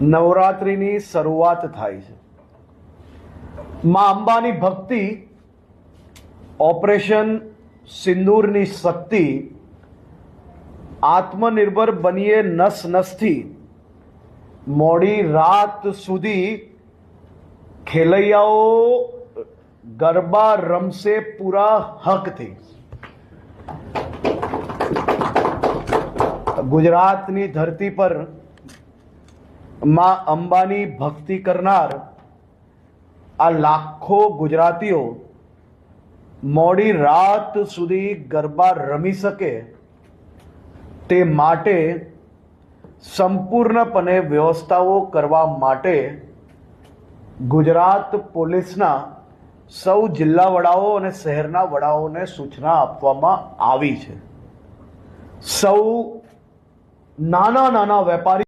નવરાત્રિની શરૂઆત થાય છે। માં અંબાની ભક્તિ, ઓપરેશન સિંદૂરની શક્તિ, આત્મનિર્ભર બનીએ નસ નસથી મોડી રાત સુધી ખેલૈયાઓ ગરબા રમશે પૂરા હકથી। ગુજરાતની ધરતી પર માં અંબાની ભક્તિ કરનાર આ લાખો ગુજરાતીઓ મોડી રાત સુધી ગરબા રમી શકે તે માટે સંપૂર્ણપણે વ્યવસ્થાઓ કરવા માટે ગુજરાત પોલીસના સૌ જિલ્લા વડાઓ અને શહેરના વડાઓને સૂચના આપવામાં આવી છે। સૌ નાના નાના વેપારી